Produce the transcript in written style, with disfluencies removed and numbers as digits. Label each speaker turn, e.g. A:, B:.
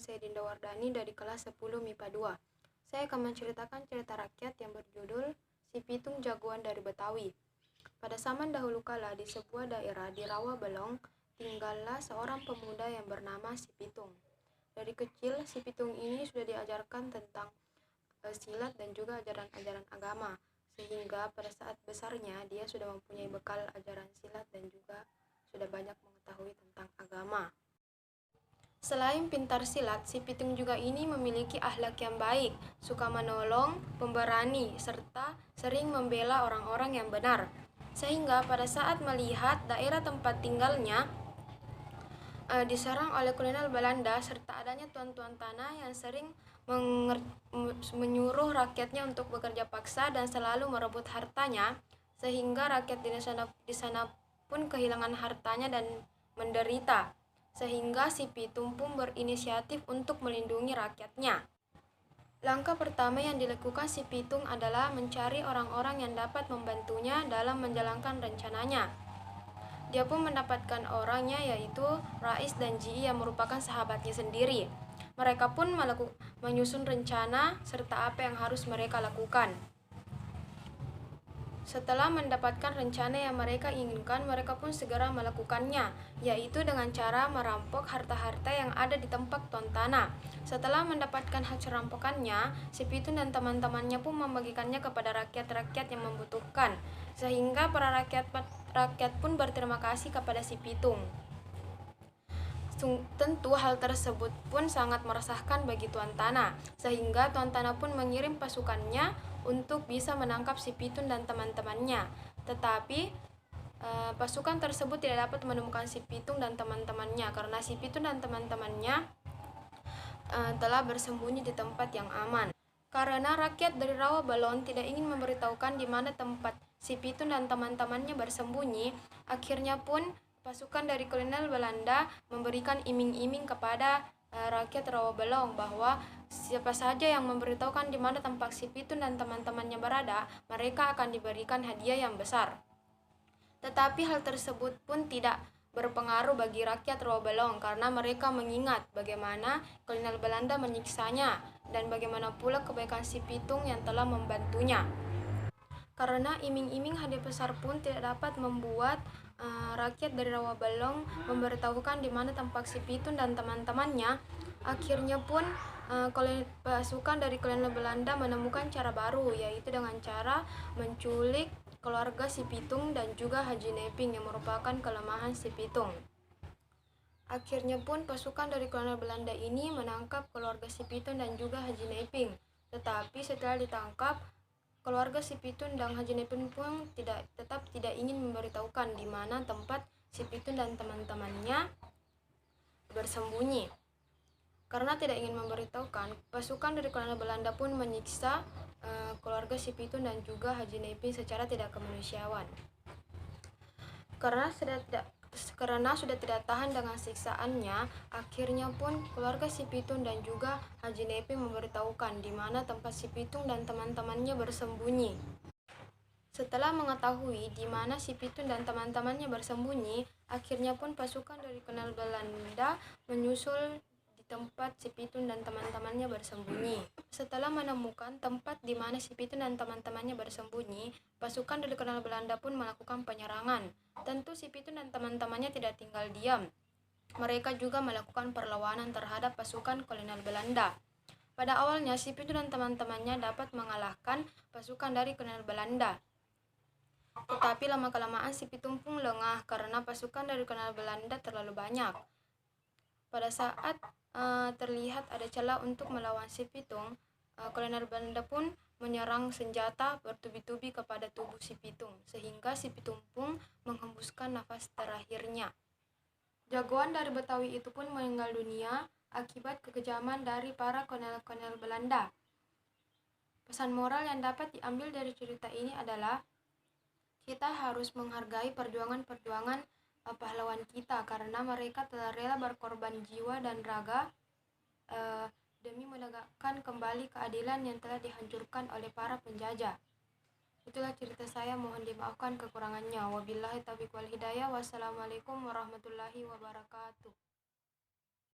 A: saya Dinda Wardani dari kelas 10 MIPA 2. Saya akan menceritakan cerita rakyat yang berjudul Si Pitung Jagoan dari Betawi. Pada zaman dahulu kala di sebuah daerah di Rawa Belong, tinggallah seorang pemuda yang bernama Si Pitung. Dari kecil, Si Pitung ini sudah diajarkan tentang silat dan juga ajaran-ajaran agama, sehingga pada saat besarnya dia sudah mempunyai bekal ajaran silat dan juga sudah banyak mengetahui tentang agama. Selain pintar silat, Si Pitung juga ini memiliki akhlak yang baik, suka menolong, pemberani, serta sering membela orang-orang yang benar. Sehingga pada saat melihat daerah tempat tinggalnya diserang oleh kolonial Belanda serta adanya tuan-tuan tanah yang sering menyuruh rakyatnya untuk bekerja paksa dan selalu merebut hartanya, sehingga rakyat di sana pun kehilangan hartanya dan menderita. Sehingga Si Pitung pun berinisiatif untuk melindungi rakyatnya. Langkah pertama yang dilakukan Si Pitung adalah mencari orang-orang yang dapat membantunya dalam menjalankan rencananya. Dia pun mendapatkan orangnya, yaitu Rais dan Ji yang merupakan sahabatnya sendiri. Mereka pun menyusun rencana serta apa yang harus mereka lakukan. Setelah mendapatkan rencana yang mereka inginkan, mereka pun segera melakukannya, yaitu dengan cara merampok harta-harta yang ada di tempat tuan tanah. Setelah mendapatkan hasil rampokannya, Si Pitung dan teman-temannya pun membagikannya kepada rakyat-rakyat yang membutuhkan, sehingga para rakyat pun berterima kasih kepada Si Pitung. Tentu hal tersebut pun sangat meresahkan bagi tuan tanah, sehingga tuan tanah pun mengirim pasukannya untuk bisa menangkap Si Pitung dan teman-temannya. Tetapi pasukan tersebut tidak dapat menemukan Si Pitung dan teman-temannya karena Si Pitung dan teman-temannya telah bersembunyi di tempat yang aman. Karena rakyat dari Rawa Belong tidak ingin memberitahukan di mana tempat Si Pitung dan teman-temannya bersembunyi, akhirnya pun pasukan dari kolonial Belanda memberikan iming-iming kepada rakyat Rawa Belong bahwa siapa saja yang memberitahukan di mana tempat Si Pitung dan teman-temannya berada, mereka akan diberikan hadiah yang besar. Tetapi hal tersebut pun tidak berpengaruh bagi rakyat Rawa Belong karena mereka mengingat bagaimana kolonial Belanda menyiksanya dan bagaimana pula kebaikan Si Pitung yang telah membantunya. Karena iming-iming hadiah besar pun tidak dapat membuat rakyat dari Rawa Belong memberitahukan di mana tempat Si Pitung dan teman-temannya. Akhirnya pun pasukan dari kolonial Belanda menemukan cara baru, yaitu dengan cara menculik keluarga Si Pitung dan juga Haji Neping yang merupakan kelemahan Si Pitung. Akhirnya pun pasukan dari kolonial Belanda ini menangkap keluarga Si Pitung dan juga Haji Neping. Tetapi setelah ditangkap, keluarga Si Pitung dan Haji Neping pun tetap tidak ingin memberitahukan di mana tempat Si Pitung dan teman-temannya bersembunyi. Karena tidak ingin memberitahukan, pasukan dari kolonial Belanda pun menyiksa keluarga Si Pitung dan juga Haji Neping secara tidak kemanusiaan. Karena sudah tidak tahan dengan siksaannya, akhirnya pun keluarga Si Pitung dan juga Haji Neping memberitahukan di mana tempat Si Pitung dan teman-temannya bersembunyi. Setelah mengetahui di mana Si Pitung dan teman-temannya bersembunyi, akhirnya pun pasukan dari kolonial Belanda menyusul di tempat Si Pitung dan teman-temannya bersembunyi. Setelah menemukan tempat di mana Si Pitung dan teman-temannya bersembunyi, pasukan dari kolonial Belanda pun melakukan penyerangan. Tentu Si Pitung dan teman-temannya tidak tinggal diam. Mereka juga melakukan perlawanan terhadap pasukan kolonial Belanda. Pada awalnya Si Pitung dan teman-temannya dapat mengalahkan pasukan dari kolonial Belanda. Tetapi lama-kelamaan Si Pitung pun lengah karena pasukan dari kolonial Belanda terlalu banyak. Pada saat terlihat ada celah untuk melawan Si Pitung, kolonial Belanda pun menyerang senjata bertubi-tubi kepada tubuh Si Pitung, sehingga Si Pitung pun menghembuskan nafas terakhirnya. Jagoan dari Betawi itu pun meninggal dunia akibat kekejaman dari para kolonial Belanda. Pesan moral yang dapat diambil dari cerita ini adalah kita harus menghargai perjuangan-perjuangan pahlawan kita karena mereka telah rela berkorban jiwa dan raga demi menegakkan kembali keadilan yang telah dihancurkan oleh para penjajah. Itulah cerita saya, mohon dimaafkan kekurangannya. Wabillahi taufiq wal hidayah. Wassalamualaikum warahmatullahi wabarakatuh.